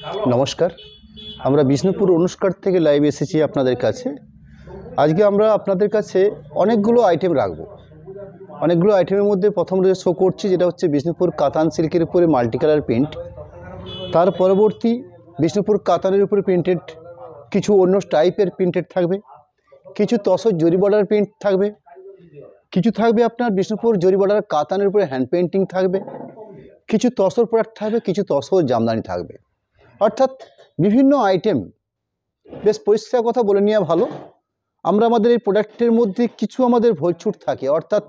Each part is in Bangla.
নমস্কার, আমরা বিষ্ণুপুর অনুষ্কার থেকে লাইভ এসেছি আপনাদের কাছে। আজকে আমরা আপনাদের কাছে অনেকগুলো আইটেম রাখব। অনেকগুলো আইটেমের মধ্যে প্রথম শো করছি যেটা হচ্ছে বিষ্ণুপুর কাতান সিল্কের উপরে মাল্টি কালার প্রিন্ট। তার পরবর্তী বিষ্ণুপুর কাতানের উপরে প্রিন্টেড কিছু অন্য টাইপের প্রিন্টেড থাকবে, কিছু তসর জরি বর্ডার প্রিন্ট থাকবে, কিছু থাকবে আপনার বিষ্ণুপুর জরি বর্ডার কাতানের উপরে হ্যান্ড পেন্টিং থাকবে, কিছু তসর প্রোডাক্ট থাকবে, কিছু তসর জামদানি থাকবে। অর্থাৎ বিভিন্ন আইটেম। বেশ পরিষ্কার কথা বলে নেওয়া ভালো। আমরা আমাদের এই প্রোডাক্টের মধ্যে কিছু আমাদের ভুলছুট থাকে, অর্থাৎ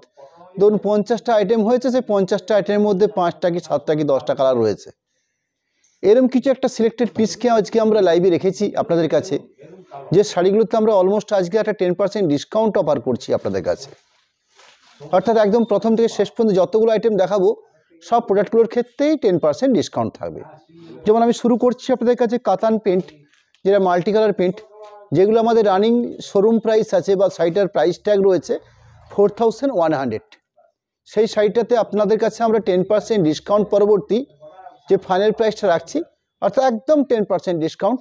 ধরুন 50টা আইটেম হয়েছে, সেই 50টা আইটেমের মধ্যে 5টা কি 7টা কি 10টা কালার রয়েছে। এরকম কিছু একটা সিলেক্টেড পিসকে আজকে আমরা লাইভে রেখেছি আপনাদের কাছে, যে শাড়িগুলোতে আমরা অলমোস্ট আজকে একটা 10% ডিসকাউন্ট অফার করছি আপনাদের কাছে। অর্থাৎ একদম প্রথম থেকে শেষ পর্যন্ত যতগুলো আইটেম দেখাবো সব প্রোডাক্টগুলোর ক্ষেত্রেই 10% ডিসকাউন্ট থাকবে। যেমন আমি শুরু করছি আপনাদের কাছে কাতান প্রিন্ট, যেটা মাল্টি কালার প্রিন্ট, যেগুলো আমাদের রানিং শোরুম প্রাইস আছে বা শাড়িটার প্রাইস ট্যাগ রয়েছে 4100। সেই শাড়িটাতে আপনাদের কাছে আমরা 10% ডিসকাউন্ট পরবর্তী যে ফাইনাল প্রাইসটা রাখছি, অর্থাৎ একদম 10% ডিসকাউন্ট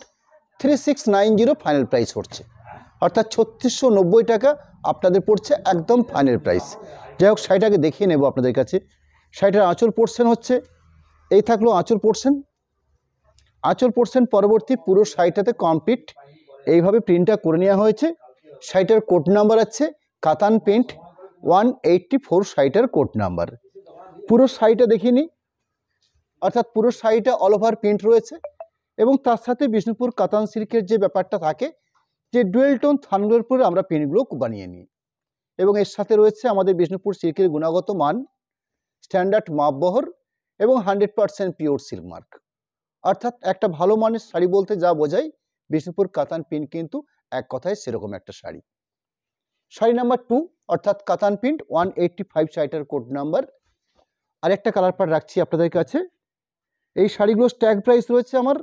3690 ফাইনাল প্রাইস পড়ছে, অর্থাৎ 3690 টাকা আপনাদের পড়ছে একদম ফাইনাল প্রাইস। যাই হোক, শাড়িটাকে দেখিয়ে নেব আপনাদের কাছে। শাড়িটার আঁচল পোর্শন হচ্ছে এই, থাকলো আঁচল পোর্শন। আঁচল পোর্শন পরবর্তী পুরো শাড়িটাতে কমপ্লিট এইভাবে প্রিন্টটা করে নেওয়া হয়েছে। শাড়িটার কোড নাম্বার আছে কাতান প্রিন্ট 184, শাড়িটার কোড নাম্বার। পুরো শাড়িটা দেখিনি, অর্থাৎ পুরো শাড়িটা অল ওভার প্রিন্ট রয়েছে, এবং তার সাথে বিষ্ণুপুর কাতান সিল্কের যে ব্যাপারটা থাকে, যে ডুয়েল টোন থানগুলোর উপরে আমরা প্রিন্টগুলো বানিয়ে নিই, এবং এর সাথে রয়েছে আমাদের বিষ্ণুপুর সিল্কের গুণগত মান, স্ট্যান্ডার্ড মাপবহর এবং 100% পিওর সিল্ক মার্ক। অর্থাৎ একটা ভালো মানের শাড়ি বলতে যা বোঝায়, বিষ্ণুপুর কাতান প্রিন্ট কিন্তু এক কথায় সেরকম একটা শাড়ি। শাড়ি নাম্বার 2, অর্থাৎ কাতান প্রিন্ট 185, শাড়িটার কোড নাম্বার। আরেকটা কালার পার রাখছি আপনাদের কাছে। এই শাড়িগুলোর ট্যাগ প্রাইস রয়েছে আমার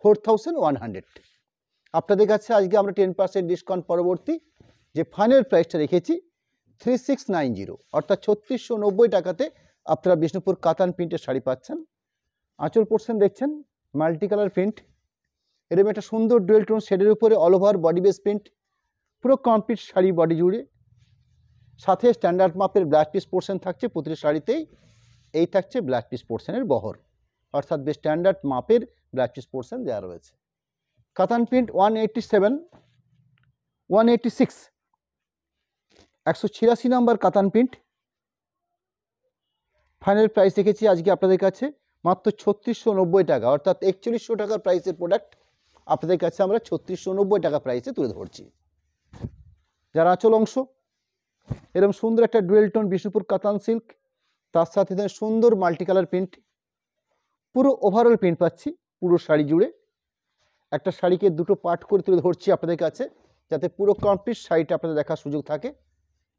4100। আপনাদের কাছে আজকে আমরা 10% ডিসকাউন্ট পরবর্তী যে ফাইনাল প্রাইসটা রেখেছি 3690, অর্থাৎ 3690 টাকাতে আপনারা বিষ্ণুপুর কাতান প্রিন্টের শাড়ি পাচ্ছেন। আঁচল পোর্শন দেখছেন মাল্টি কালার প্রিন্ট, এরকম একটা সুন্দর ডুয়েল টোন শেডের উপরে all over body base print, পুরো কমপ্লিট শাড়ি বডি জুড়ে। সাথে স্ট্যান্ডার্ড মাপের ব্লাউজ পিস পোর্শন থাকছে প্রতিটি শাড়িতেই। এই থাকছে ব্লাউজ পিস পোর্শনের বহর, অর্থাৎ বেশ স্ট্যান্ডার্ড মাপের ব্লাউজ পিস পোর্শন দেওয়া রয়েছে। কাতান প্রিন্ট 187, 186, 186 নাম্বার কাতান প্রিন্ট। ফাইনাল প্রাইস রেখেছি আজকে আপনাদের কাছে মাত্র 3690 টাকা, অর্থাৎ 4100 টাকার প্রাইসের প্রোডাক্ট আপনাদের কাছে আমরা 3690 টাকা প্রাইসে তুলে ধরছি। যার আঁচল অংশ এরকম সুন্দর একটা ডুয়েল টোন বিষ্ণুপুর কাতান সিল্ক, তার সাথে সুন্দর মাল্টি কালার প্রিন্ট, পুরো ওভারঅল প্রিন্ট পাচ্ছি পুরো শাড়ি জুড়ে। একটা শাড়িকে দুটো পার্ট করে তুলে ধরছি আপনাদের কাছে, যাতে পুরো কমপ্লিট শাড়িটা আপনাদের দেখার সুযোগ থাকে।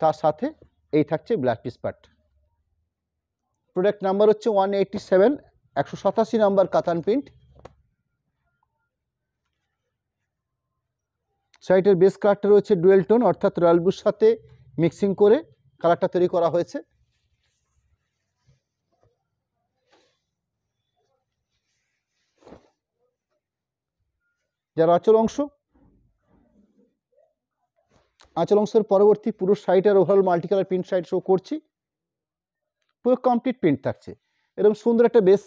তার সাথে এই থাকছে blouse piece part. Product number হচ্ছে 187, 187 নাম্বার কাতান প্রিন্ট। শাড়িটার বেস কালারটা রয়েছে ডুয়েল টোন, অর্থাৎ রয়্যাল ব্লুর সাথে মিক্সিং করে কালারটা তৈরি করা হয়েছে। যার আঁচল অংশ, আঁচল অংশের পরবর্তী পুরো শাড়িটার overall multi colour print sari show করছি, পুরো কমপ্লিট প্রিন্ট থাকছে। এরকম সুন্দর একটা বেস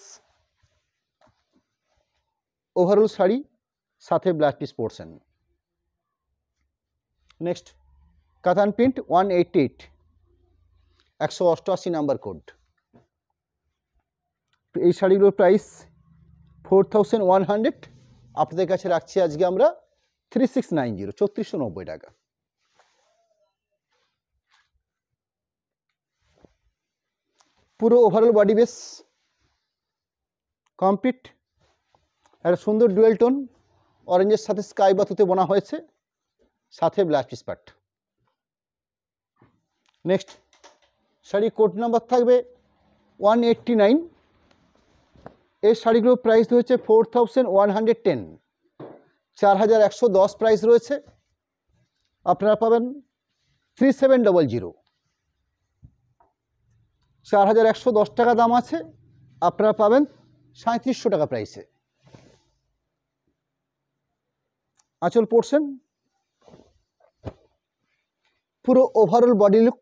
ওভারঅল শাড়ি, সাথে ব্লাউজ পিস পোর্শন। নেক্সট কাতান প্রিন্ট 188, 188 নাম্বার কোড। এই শাড়িগুলোর প্রাইস 4100, আপনাদের কাছে রাখছি আজকে আমরা 3690, 3690 টাকা। পুরো ওভারঅল বডি বেস কমপ্লিট, একটা সুন্দর ডুয়েল টোন অরেঞ্জের সাথে স্কাই বাতুতে বোনা হয়েছে, সাথে blouse piece part. Next sari code number থাকবে 189। এই শাড়িগুলোর প্রাইস রয়েছে 4110, 4110 প্রাইস রয়েছে। আপনারা পাবেন 3700, 4110 টাকা দাম আছে, আপনারা পাবেন 3700 টাকা প্রাইসে। আঁচল পোর্শন, পুরো ওভারঅল বডি লুক,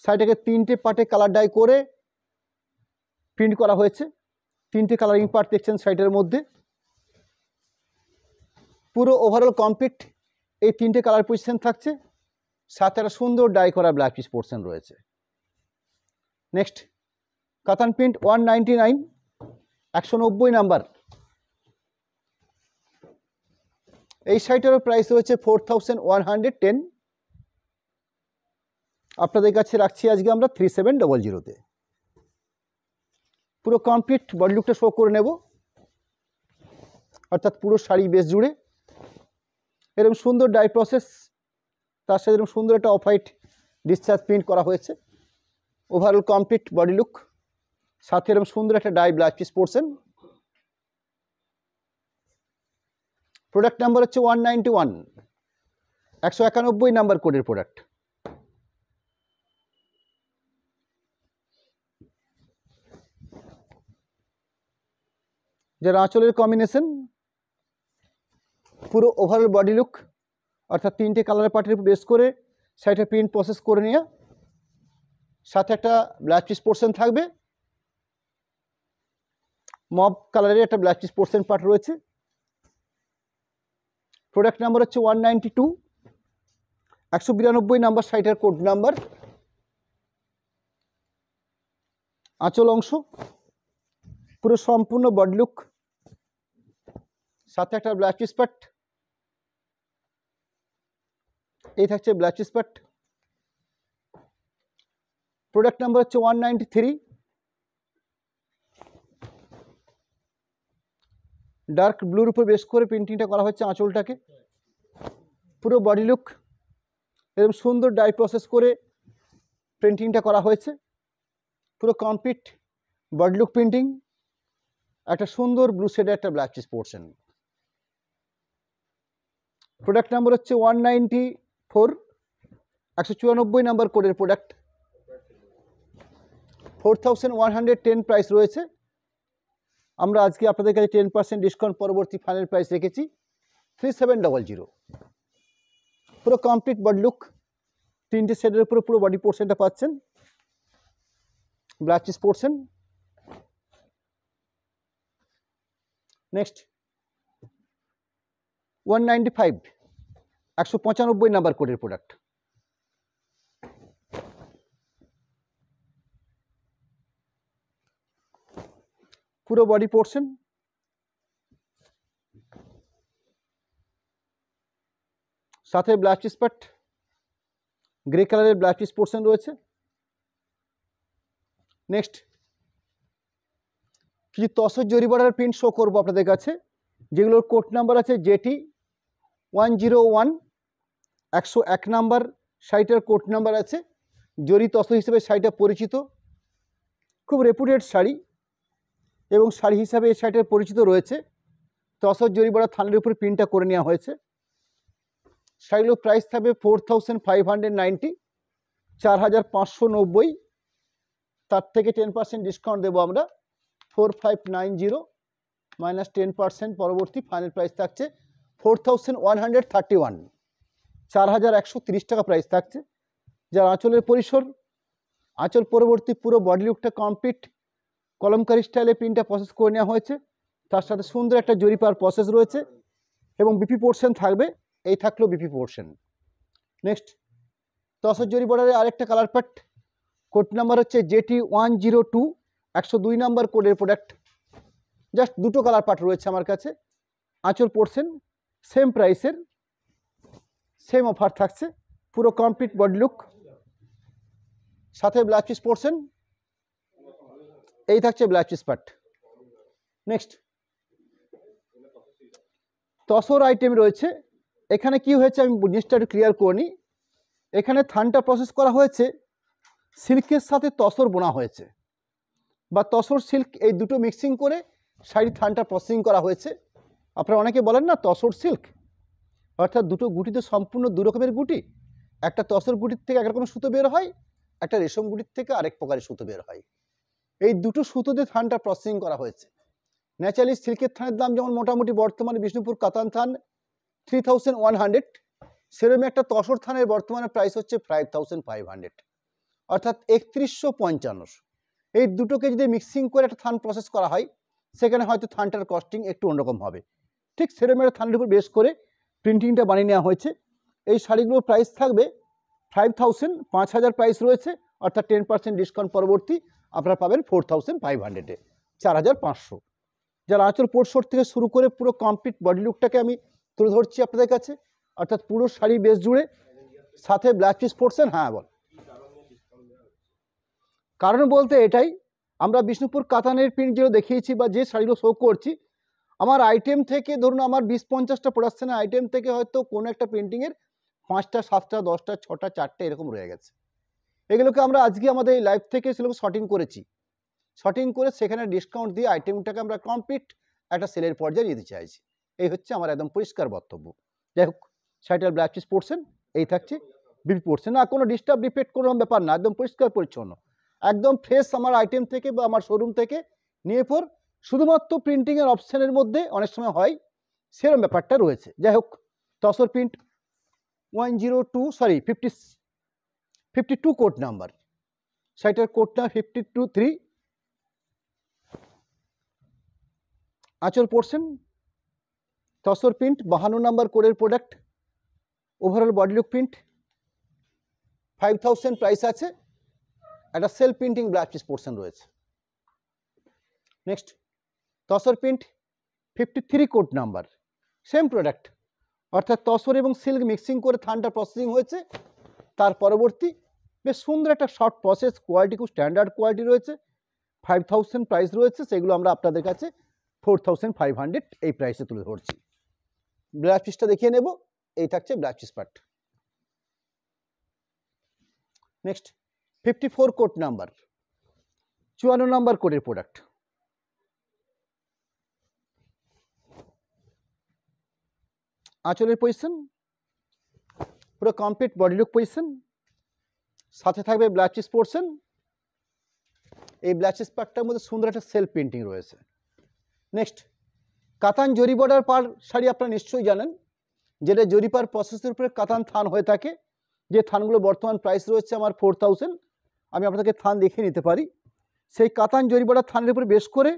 শাড়িটাকে 3টে পার্টে কালার ডাই করে প্রিন্ট করা হয়েছে। 3টে কালারিং পার্ট দেখছেন শাড়িটার মধ্যে। পুরো ওভারঅল কমপ্লিট এই 3টে কালার পজিশন থাকছে, সাথে একটা সুন্দর ডাই করা ব্ল্যাক পিস পোর্শন রয়েছে। নেক্সট কাতান প্রিন্ট 199, 190 নাম্বার। এই শাড়িটারও প্রাইস রয়েছে 4110। আপনাদের কাছে রাখছি আজকে আমরা 3700-তে। পুরো কমপ্লিট বডি লুকটা শো করে নেব, অর্থাৎ পুরো শাড়ি বেস জুড়ে এরকম সুন্দর ডাই প্রসেস, তার সাথে এরকম সুন্দর একটা অফ হোয়াইট ডিসচার্জ প্রিন্ট করা হয়েছে। ওভারঅল কমপ্লিট বডি লুক, সাথে এরকম সুন্দর একটা dye black piece portion. Product number হচ্ছে 191, 191 নাম্বার কোডের প্রোডাক্ট। যার আঁচলের কম্বিনেশন, পুরো ওভারঅল বডি লুক, অর্থাৎ 3টে কালার পার্টের উপর বেস করে শাড়িটা প্রিন্ট প্রসেস করে নেওয়া, সাথে একটা ব্ল্যাক পিস পোর্শন থাকবে। মব কালারের একটা ব্ল্যাক পিস পোর্শন পার্ট রয়েছে। প্রোডাক্ট নাম্বার হচ্ছে 192, 192 নাম্বার শাড়িটার কোড নাম্বার। আঁচল অংশ, পুরো সম্পূর্ণ বডি লুক, সাথে একটা ব্ল্যাক পিস পার্ট। এই থাকছে black piece part. Product number হচ্ছে 193, ডার্ক ব্লুর উপর বেস করে প্রিন্টিংটা করা হচ্ছে আঁচলটাকে। পুরো বডি লুক এরকম সুন্দর ডাই প্রসেস করে প্রিন্টিংটা করা হয়েছে। পুরো কমপ্লিট বডি লুক প্রিন্টিং, একটা সুন্দর ব্লু শেডের একটা black piece portion. Product number হচ্ছে 194, 194 নাম্বার কোডের প্রোডাক্ট। 4110 প্রাইস রয়েছে। আমরা আজকে আপনাদের কাছে 10% ডিসকাউন্ট পরবর্তী ফাইনাল প্রাইস রেখেছি 3700। পুরো কমপ্লিট বডি লুক, 3টে শেডের উপরে পুরো বডি পোর্শনটা পাচ্ছেন, black piece portion. Next 195, 195 number কোডের প্রোডাক্ট। পুরো বডি পোর্শন, সাথে ব্ল্যাক পিস পার্ট, গ্রে কালারের ব্ল্যাক পিস পোর্শন রয়েছে। নেক্সট কিছু তসর জরি বর্ডার প্রিন্ট শো করবো আপনাদের কাছে, যেগুলোর কোড নাম্বার আছে JT 101, 101 নাম্বার শাড়িটার কোড নাম্বার আছে। জরি তসর হিসেবে শাড়িটা পরিচিত, খুব রেপুটেড শাড়ি, এবং শাড়ি হিসাবে এই শাড়িটার পরিচিত রয়েছে। তসর জরি বর্ডার থানের উপরে প্রিন্টটা করে নেওয়া হয়েছে। শাড়িগুলোর প্রাইস থাকবে 4590, 4590। তার থেকে 10% ডিসকাউন্ট দেবো আমরা, 4590 মাইনাস 10%, পরবর্তী ফাইনাল প্রাইস থাকছে 4131, 4130 টাকা প্রাইস থাকছে। যার আঁচলের পরিসর, আঁচল পরবর্তী পুরো বডি লুকটা কমপ্লিট কলমকারি স্টাইলে প্রিন্টটা প্রসেস করে নেওয়া হয়েছে। তার সাথে সুন্দর একটা জরি পাওয়ার প্রসেস রয়েছে এবং বিপি পোর্শন থাকবে। এই থাকলো বিপি পোর্শন। নেক্সট তসর জরি বর্ডারে আরেকটা কালার পার্ট, কোড নাম্বার হচ্ছে JT 102, 102 নাম্বার কোডের প্রোডাক্ট। জাস্ট দুটো কালার পার্ট রয়েছে আমার কাছে। আঁচল পোর্শন সেম প্রাইসের, সেম অফার থাকছে। পুরো কমপ্লিট বডি লুক, সাথে ব্ল্যাক পিস পোর্শন। এই থাকছে black piece part. Next tussar item রয়েছে। এখানে কি হয়েছে আমি জিনিসটা একটু ক্লিয়ার করে নিই। এখানে থানটা প্রসেস করা হয়েছে, সিল্কের সাথে তসর বোনা হয়েছে, বা তসর সিল্ক, এই দুটো মিক্সিং করে শাড়ির থানটা প্রসেসিং করা হয়েছে। আপনারা অনেকে বলেন না তসর সিল্ক, অর্থাৎ দুটো গুটিতে সম্পূর্ণ দু রকমের গুটি। একটা তসর গুটির থেকে এক রকমের সুতো বের হয়, একটা রেশম গুটির থেকে আরেক প্রকারের সুতো বের হয়। এই দুটো সুতো দিয়ে থানটা প্রসেসিং করা হয়েছে। ন্যাচারালি সিল্কের থানের দাম যেমন মোটামুটি বর্তমানে বিষ্ণুপুর কাতান থান 3100, সেরকম একটা তসর থানের বর্তমানে প্রাইস হচ্ছে 5500, অর্থাৎ 3150। এই দুটোকে যদি মিক্সিং করে একটা থান প্রসেস করা হয় সেখানে হয়তো থানটার কস্টিং একটু অন্যরকম হবে। ঠিক সেরকম একটা থানের উপর বেস করে প্রিন্টিংটা বানিয়ে নেওয়া হয়েছে। এই শাড়িগুলোর প্রাইস থাকবে 5000, 5000 প্রাইস রয়েছে, অর্থাৎ 10% ডিসকাউন্ট পরবর্তী আপনারা পাবেন 4500-এ, 4500। যারা আঁচল পোর্টশোর থেকে শুরু করে পুরো কমপ্লিট বডি লুকটাকে আমি তুলে ধরছি আপনাদের কাছে, অর্থাৎ পুরো শাড়ি বেস জুড়ে, সাথে ব্লাউজ পিস পরছেন। হ্যাঁ বল, কারণ বলতে এটাই, আমরা বিষ্ণুপুর কাতানের প্রিন্ট যেগুলো দেখিয়েছি বা যে শাড়িগুলো শো করছি, আমার আইটেম থেকে ধরুন আমার 20-50টা প্রোডাকশনের আইটেম থেকে হয়তো কোনো একটা প্রিন্টিংয়ের 5টা 7টা 10টা 6টা 4টে এরকম রয়ে গেছে। এগুলোকে আমরা আজকে আমাদের এই লাইভ থেকে সেগুলো শর্টিং করেছি, শর্টিং করে সেখানে ডিসকাউন্ট দিয়ে আইটেমটাকে আমরা কমপ্লিট একটা সেলের পর্যায়ে নিতে চাইছি। এই হচ্ছে আমার একদম পরিষ্কার বক্তব্য। যাই হোক, শাড়িটার ব্লাউজ পিস পড়ছেন এই থাকছে, বিপি পড়ছে না, কোনো ডিস্টার্ব রিপেট কোনো ব্যাপার না, একদম পরিষ্কার পরিচ্ছন্ন, একদম ফ্রেশ আমার আইটেম থেকে বা আমার শোরুম থেকে নিয়ে পর। শুধুমাত্র প্রিন্টিংয়ের অপশানের মধ্যে অনেক সময় হয় সেরকম ব্যাপারটা রয়েছে। যাই হোক, তসর প্রিন্ট 52 কোড নাম্বার, শাড়িটার কোডটা 52-3, আঁচল পড়ছেন তসর প্রিন্ট 52 নাম্বার কোডের product, overall body look print, 5000 price আছে, একটা self printing blouse piece portion রয়েছে। Next tussar print 53 code number, same product, অর্থাৎ তসর এবং সিল্ক মিক্সিং করে থানটা প্রসেসিং হয়েছে, তার পরবর্তী বেশ সুন্দর একটা শর্ট প্রসেস, কোয়ালিটি খুব স্ট্যান্ডার্ড কোয়ালিটি রয়েছে, 5000 প্রাইস রয়েছে, সেগুলো আমরা আপনাদের কাছে 4500 এই প্রাইসে তুলে ধরছি। ব্লাউজ পিসটা দেখিয়ে নেব, এই থাকছে blouse piece part. Next 54 code number, 54 number কোডের প্রোডাক্ট, আঁচলের পজিশন পুরো কমপ্লিট বডি লুক পজিশন, সাথে থাকবে ব্লাউজ পিস পোর্শন। এই ব্লাউজ পিস পার্টটার মধ্যে সুন্দর একটা সেলফ প্রিন্টিং রয়েছে। নেক্সট কাতান জরি বর্ডার পার শাড়ি আপনারা নিশ্চয়ই জানেন, যেটা জরি পার প্রসেসের উপরে কাতান থান হয়ে থাকে, যে থানগুলো বর্তমান প্রাইস রয়েছে আমার 4000, আমি আপনাদেরকে থান দেখিয়ে নিতে পারি। সেই কাতান জরি বর্ডার থানের উপরে বেশ করে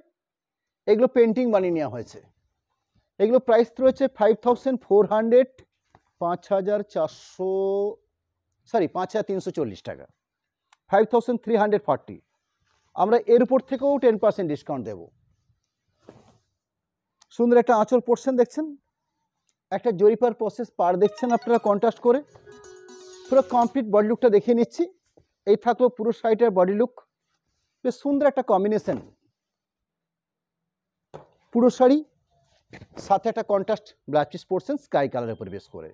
এগুলো পেন্টিং বানিয়ে নেওয়া হয়েছে। এগুলো প্রাইস রয়েছে 5400, 5340 টাকা, 5340। আমরা এর উপর থেকেও 10% ডিসকাউন্ট দেব। সুন্দর একটা আঁচল পোর্শন দেখছেন, একটা জরিপার প্রসেস পার দেখছেন আপনারা কন্ট্রাস্ট করে, পুরো কমপ্লিট বডি লুকটা দেখিয়ে নিচ্ছি। এই থাকলো পুরো শাড়িটার বডি লুক, বেশ সুন্দর একটা কম্বিনেশন, পুরো শাড়ি সাথে একটা contrast blouse piece portion sky কালারের উপর বেশ করে।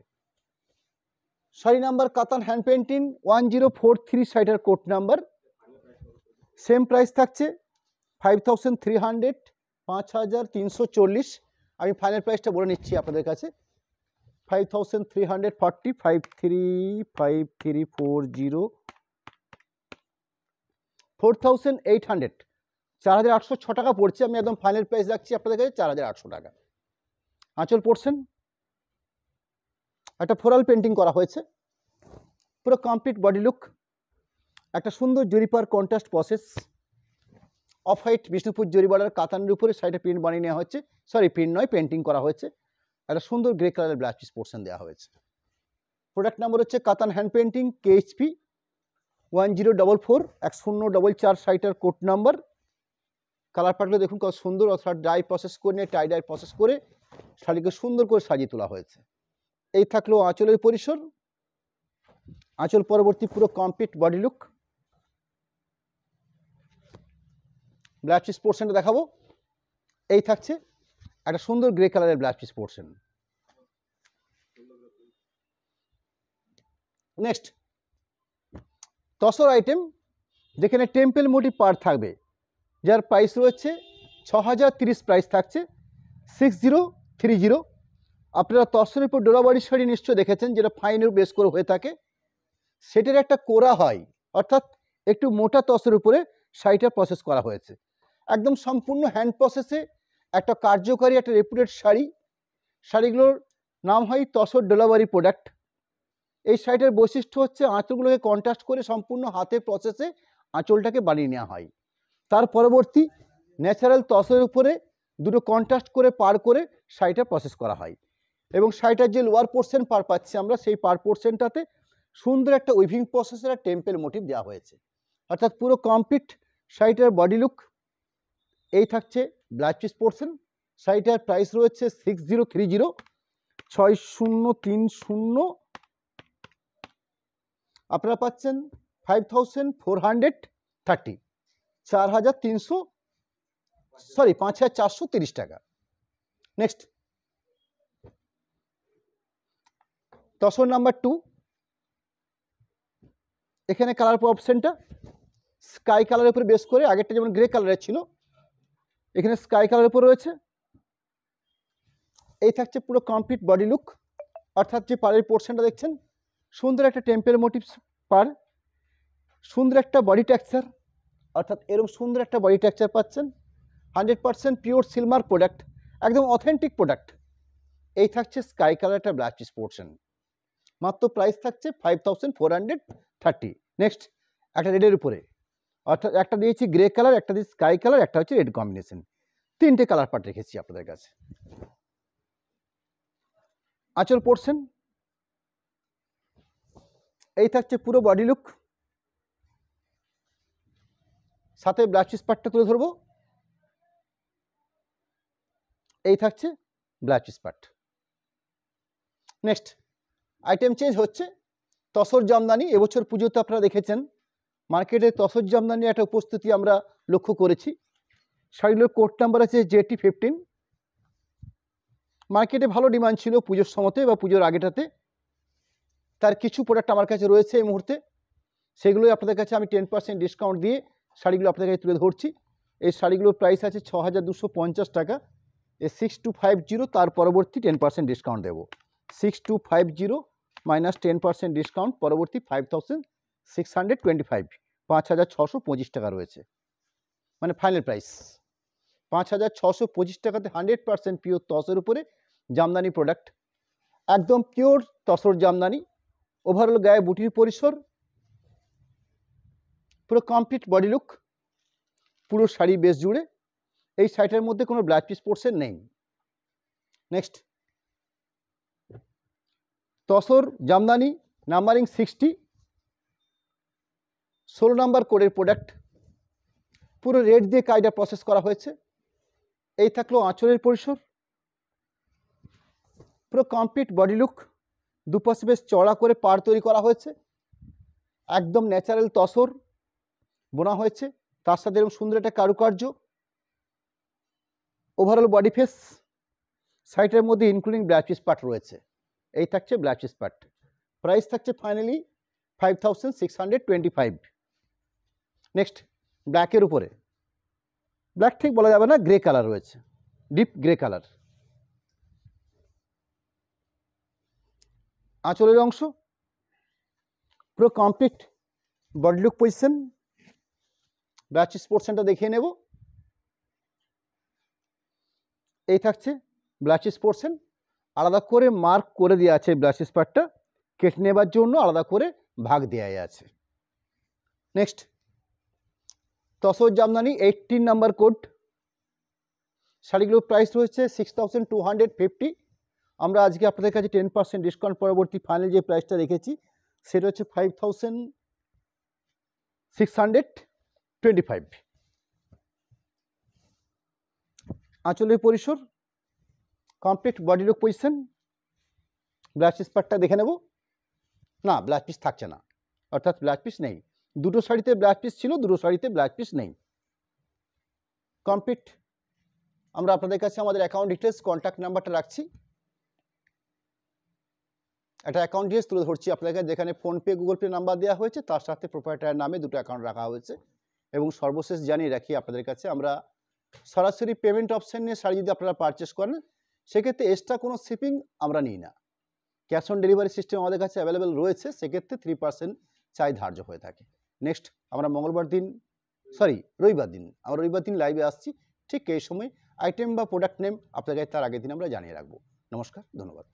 শাড়ি নাম্বার কাতান হ্যান্ড পেন্টিং 1043, শাড়িটার কোড নাম্বার, সেম প্রাইস থাকছে 5300, 5340। আমি ফাইনাল প্রাইসটা বলে নিচ্ছি আপনাদের কাছে, 5340, 5340, 4800, 4806 টাকা পড়ছে। আমি একদম ফাইনাল প্রাইস রাখছি আপনাদের কাছে 4800 টাকা। আঁচল পড়ছেন একটা ফ্লোরাল পেন্টিং করা হয়েছে, পুরো কমপ্লিট বডি লুক, একটা সুন্দর জরিপার contrast process, off white Bishnupur zari border কাতানের উপরে শাড়িটা প্রিন্ট বানিয়ে নেওয়া হয়েছে, সরি প্রিন্ট নয় পেন্টিং করা হয়েছে, একটা সুন্দর গ্রে কালারের ব্লাউজ পিস পোর্শন দেওয়া হয়েছে। প্রোডাক্ট নাম্বার হচ্ছে কাতান হ্যান্ড পেন্টিং KHP 1044, 1044, শাড়িটার কোড নাম্বার। কালার পাটগুলো দেখুন কত সুন্দর, অর্থাৎ ডাই প্রসেস করে নিয়ে টাই ডাই প্রসেস করে শাড়িকে সুন্দর করে সাজিয়ে তোলা হয়েছে। এই থাকলো আঁচলের পরিসর, আঁচল পরবর্তী পুরো complete body look. Blouse piece পোর্শনটা দেখাবো, এই থাকছে একটা সুন্দর গ্রে কালারের blouse piece portion. Next tussar item, যেখানে টেম্পল মোটিভ পার্ট থাকবে, যার প্রাইস রয়েছে 6030, প্রাইস থাকছে 6030। আপনারা তসরের উপর ডোরাবাড়ি শাড়ি নিশ্চয় দেখেছেন, যেটা ফাইনের বেস করে হয়ে থাকে, সেটার একটা কোরা হয়, অর্থাৎ একটু মোটা তসরের উপরে শাড়িটা প্রসেস করা হয়েছে, একদম সম্পূর্ণ হ্যান্ড প্রসেসে একটা কার্যকারী একটা রেপুটেড শাড়ি, শাড়িগুলোর নাম হয় তসর ডেলিভারি প্রোডাক্ট। এই শাড়িটার বৈশিষ্ট্য হচ্ছে আঁচলগুলোকে কন্ট্রাস্ট করে সম্পূর্ণ হাতের প্রসেসে আঁচলটাকে বানিয়ে নেওয়া হয়। তার পরবর্তী ন্যাচারাল তসরের উপরে দুটো কন্ট্রাস্ট করে পার করে শাড়িটা প্রসেস করা হয় এবং শাড়িটার যে লোয়ার পোর্শন পার পাচ্ছি আমরা, সেই পার পোর্শনটাতে সুন্দর একটা উইভিং প্রসেসের আর টেম্পেল মোটিভ দেওয়া হয়েছে। অর্থাৎ পুরো কমপ্লিট শাড়িটার বডি লুক এই থাকছে ব্লাউজ পিস পোর্শন। শাড়িটার প্রাইস রয়েছে 6030, 6030। আপনারা পাচ্ছেন 5430, 5430 টাকা। Next tussar number 2। এখানে কালার অপশনটা স্কাই কালারের উপরে বেস করে, আগেরটা যেমন গ্রে কালারের ছিল, এখানে স্কাই কালারের উপর রয়েছে। এই থাকছে পুরো কমপ্লিট বডি লুক, অর্থাৎ যে পাড়ের পোর্শনটা দেখছেন সুন্দর একটা টেম্পেল মোটিভস পার, সুন্দর একটা বডি টেক্সচার, অর্থাৎ এরকম সুন্দর একটা বডি টেক্সচার পাচ্ছেন। 100% পিওর সিলভার প্রোডাক্ট, একদম অথেন্টিক প্রোডাক্ট। এই থাকছে স্কাই কালার একটা ব্লাউজ পিস পোর্শন, মাত্র প্রাইস থাকছে 5430। নেক্সট একটা রেডের উপরে, অর্থাৎ একটা দিয়েছি গ্রে কালার, একটা দিয়েছি স্কাই কালার, একটা হচ্ছে রেড কম্বিনেশন। তিনটে কালার পার্ট রেখেছি আপনাদের কাছে। আঁচল পোর্শন এই থাকছে পুরো বডি লুক, সাথে ব্লাউজ পিস পার্টটা তুলে ধরবো। এই থাকছে blouse piece part. Next item change হচ্ছে তসর জামদানি। এবছর পুজোতে আপনারা দেখেছেন মার্কেটে তসর জামদানির একটা উপস্থিতি আমরা লক্ষ্য করেছি। শাড়িগুলোর কোড নাম্বার আছে JT15। মার্কেটে ভালো ডিমান্ড ছিল পুজোর সময়তে বা পুজোর আগেটাতে। তার কিছু প্রোডাক্ট আমার কাছে রয়েছে এই মুহূর্তে, সেগুলোই আপনাদের কাছে আমি 10% ডিসকাউন্ট দিয়ে শাড়িগুলো আপনাদের কাছে তুলে ধরছি। এই শাড়িগুলোর প্রাইস আছে 6250 টাকা। এই 6250, তার পরবর্তী 10% ডিসকাউন্ট দেবো। 6250 মাইনাস 10% ডিসকাউন্ট, পরবর্তী 5625, 5625 টাকা রয়েছে, মানে ফাইনাল প্রাইস 5625 টাকাতে 100% পিওর তসরের উপরে জামদানি প্রোডাক্ট, একদম পিওর তসর জামদানি। ওভারঅল গায়ে বুটির পরিসর, পুরো কমপ্লিট বডি লুক, পুরো শাড়ি বেস জুড়ে। এই শাড়িটার মধ্যে কোনো ব্লাউজ পিস পোর্শন নেই। Next tussar Jamdani, numbering 60, 16 number কোডের প্রোডাক্ট, পুরো রেড দিয়ে কায়দা প্রসেস করা হয়েছে। এই থাকলো আঁচলের পরিসর, পুরো কমপ্লিট বডি লুক, দুপাশে বেশ চড়া করে পাড় তৈরি করা হয়েছে, একদম ন্যাচারাল তসর বোনা হয়েছে, তার সাথে এরকম সুন্দর একটা কারুকার্য। ওভারঅল বডি ফেস, সাইটের মধ্যে ইনক্লুডিং ব্লাউজ পিস পার্ট রয়েছে। এই থাকছে ব্লাউজ পিস পার্ট। প্রাইস থাকছে ফাইনালি 5625। নেক্সট ব্ল্যাকের উপরে, ব্ল্যাক ঠিক বলা যাবে না, গ্রে কালার রয়েছে, ডিপ গ্রে কালার। আঁচলের অংশ পুরো complete body look position. Blouse piece পোর্শনটা দেখিয়ে নেব। এই থাকছে ব্লাউজ পিস পোর্শন, আলাদা করে মার্ক করে দেওয়া আছে। ব্লাউজ পিস পার্টটা কেটে নেবার জন্য আলাদা করে ভাগ দেওয়া আছে। Next tussar jamdani 18 number code. শাড়িগুলোর প্রাইস রয়েছে 6250। আমরা আজকে আপনাদের কাছে 10% ডিসকাউন্ট পরবর্তী ফাইনাল যে প্রাইসটা রেখেছি সেটা হচ্ছে 5625। আঁচলের পরিসর, complete body look position. Blouse piece পার্টটা দেখে নেব। না, ব্লাউজ পিস থাকছে না, অর্থাৎ ব্লাউজ পিস নেই। দুটো শাড়িতে ব্লাউজ পিস ছিল, দুটো শাড়িতে ব্লাউজ পিস নেই। কমপ্লিট আমরা আপনাদের কাছে আমাদের অ্যাকাউন্ট ডিটেলস, কন্ট্যাক্ট নাম্বারটা রাখছি। একটা অ্যাকাউন্ট ডিটেলস তুলে ধরছি আপনাদের কাছে, যেখানে ফোনপে, গুগল পে নাম্বার দেওয়া হয়েছে, তার সাথে প্রোপ্রাইটারের নামে দুটো অ্যাকাউন্ট রাখা হয়েছে। এবং সর্বশেষ জানিয়ে রাখি আপনাদের কাছে, আমরা সরাসরি পেমেন্ট অপশান নিয়ে শাড়ি যদি আপনারা পারচেস করেন সেক্ষেত্রে এক্সট্রা কোনো শিপিং আমরা নিই না। ক্যাশ অন ডেলিভারি সিস্টেম আমাদের কাছে অ্যাভেলেবেল রয়েছে, সেক্ষেত্রে 3% চাই ধার্য হয়ে থাকে। নেক্সট আমরা রবিবার দিন আমরা রবিবার দিন লাইভে আসছি ঠিক এই সময় আইটেম বা প্রোডাক্ট নেম আপনাকে তার আগের দিন আমরা জানিয়ে রাখবো। নমস্কার, ধন্যবাদ।